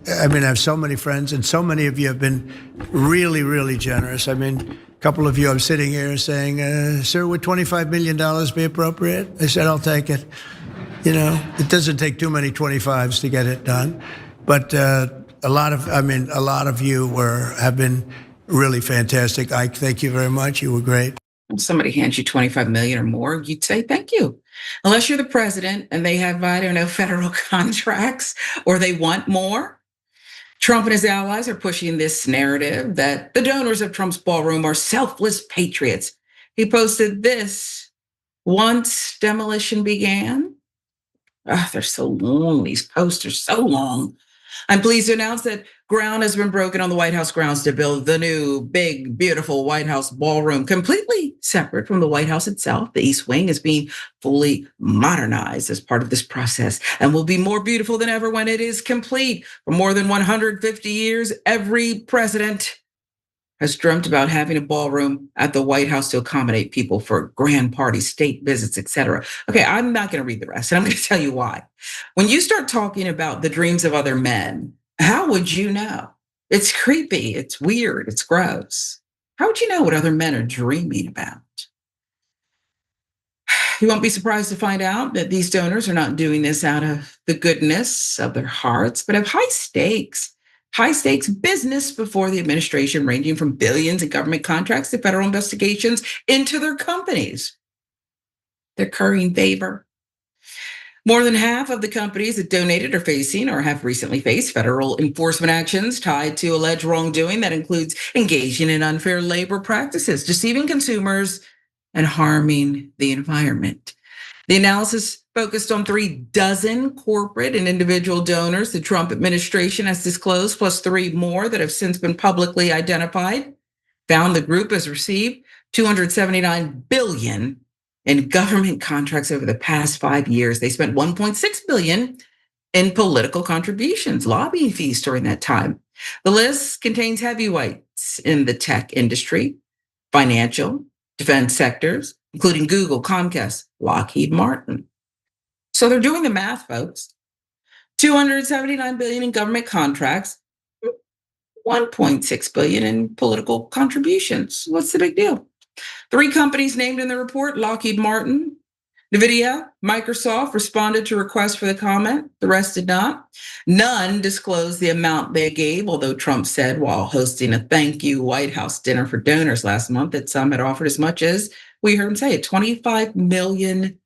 I mean, I have so many friends, and so many of you have been really, really generous. I mean, a couple of you, I'm sitting here saying, sir, would $25 million be appropriate? I said, I'll take it. You know, it doesn't take too many 25s to get it done. But a lot of you have been really fantastic. Ike, thank you very much. You were great. If somebody hands you 25 million or more, you'd say thank you. Unless you're the president and they have, I don't know, federal contracts or they want more. Trump and his allies are pushing this narrative that the donors of Trump's ballroom are selfless patriots. He posted this: once demolition began. They're so long, these posts are so long. I'm pleased to announce that ground has been broken on the White House grounds to build the new, big, beautiful White House ballroom, completely separate from the White House itself. The East Wing is being fully modernized as part of this process and will be more beautiful than ever when it is complete. For more than 150 years, every president has dreamt about having a ballroom at the White House to accommodate people for grand parties, state visits, etc. Okay, I'm not gonna read the rest, and I'm gonna tell you why. When you start talking about the dreams of other men, how would you know? It's creepy, it's weird, it's gross. How would you know what other men are dreaming about? You won't be surprised to find out that these donors are not doing this out of the goodness of their hearts, but of high stakes business before the administration, ranging from billions in government contracts to federal investigations into their companies. They're currying favor. More than half of the companies that donated are facing or have recently faced federal enforcement actions tied to alleged wrongdoing that includes engaging in unfair labor practices, deceiving consumers, and harming the environment. The analysis focused on 36 corporate and individual donors the Trump administration has disclosed, plus 3 more that have since been publicly identified. Found the group has received $279 billion in government contracts over the past 5 years. They spent $1.6 billion in political contributions, lobbying fees during that time. The list contains heavyweights in the tech industry, financial, defense sectors, including Google, Comcast, Lockheed Martin. So they're doing the math, folks. $279 billion in government contracts, $1.6 billion in political contributions. What's the big deal? 3 companies named in the report: Lockheed Martin, NVIDIA, Microsoft responded to requests for the comment. The rest did not. None disclosed the amount they gave, although Trump said while hosting a thank you White House dinner for donors last month that some had offered as much as, we heard him say it, $25 million.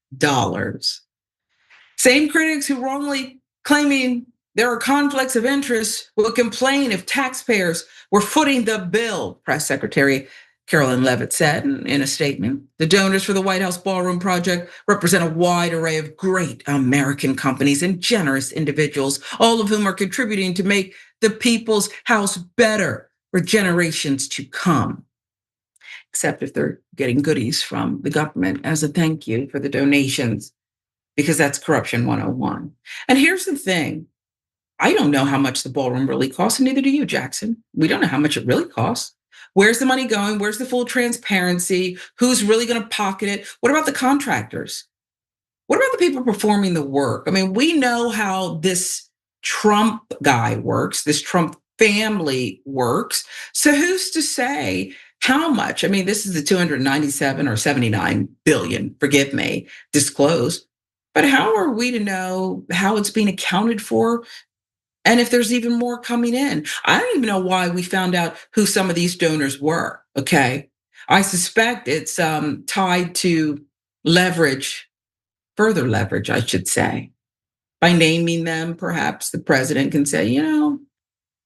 Same critics who wrongly claiming there are conflicts of interest will complain if taxpayers were footing the bill, Press Secretary Carolyn Leavitt said in a statement. The donors for the White House Ballroom project represent a wide array of great American companies and generous individuals, all of whom are contributing to make the people's house better for generations to come. Except if they're getting goodies from the government as a thank you for the donations, because that's corruption 101. And here's the thing. I don't know how much the ballroom really costs, and neither do you, Jackson. We don't know how much it really costs. Where's the money going? Where's the full transparency? Who's really gonna pocket it? What about the contractors? What about the people performing the work? I mean, we know how this Trump guy works, this Trump family works. So who's to say how much? I mean, this is the 297 or 79 billion, forgive me, disclosed. But how are we to know how it's being accounted for? And if there's even more coming in? I don't even know why we found out who some of these donors were, okay? I suspect it's tied to leverage, further leverage, I should say. By naming them, perhaps the president can say, you know,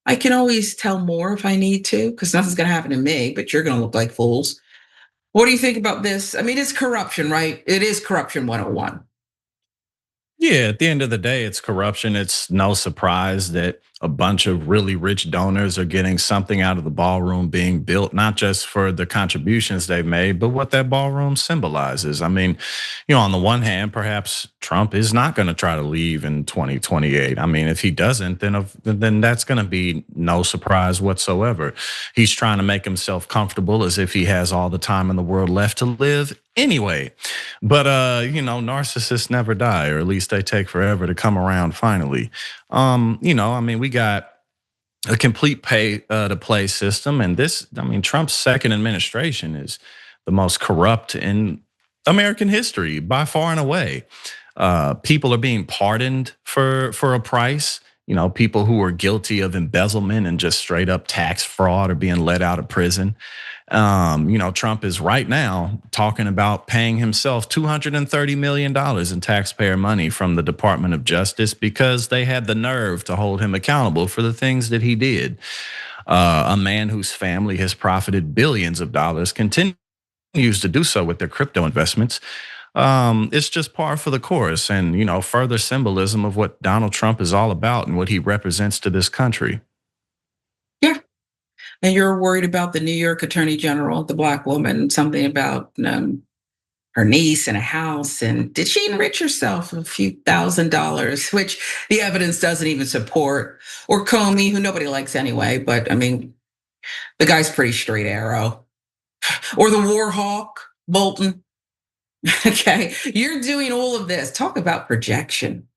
I can always tell more if I need to, because nothing's gonna happen to me, but you're gonna look like fools. What do you think about this? I mean, it's corruption, right? It is corruption 101. Yeah, at the end of the day, it's corruption. It's no surprise that a bunch of really rich donors are getting something out of the ballroom being built, not just for the contributions they've made, but what that ballroom symbolizes. I mean, on the one hand, perhaps Trump is not going to try to leave in 2028. I mean, if he doesn't, then that's going to be no surprise whatsoever. He's trying to make himself comfortable as if he has all the time in the world left to live anyway. But narcissists never die, or at least they take forever to come around finally. I mean, we got a complete pay to play system. And this, I mean, Trump's second administration is the most corrupt in American history by far and away. People are being pardoned for a price. You know, people who are guilty of embezzlement and just straight up tax fraud are being let out of prison. You know, Trump is right now talking about paying himself $230 million in taxpayer money from the Department of Justice because they had the nerve to hold him accountable for the things that he did. A man whose family has profited billions of dollars continues to do so with their crypto investments. It's just par for the course, and you know, further symbolism of what Donald Trump is all about and what he represents to this country. Yeah. And you're worried about the New York Attorney General, the Black woman, something about her niece and a house. And did she enrich herself a few $1,000s, which the evidence doesn't even support? Or Comey, who nobody likes anyway, but I mean, the guy's pretty straight arrow. Or the war hawk, Bolton. Okay, you're doing all of this. Talk about projection.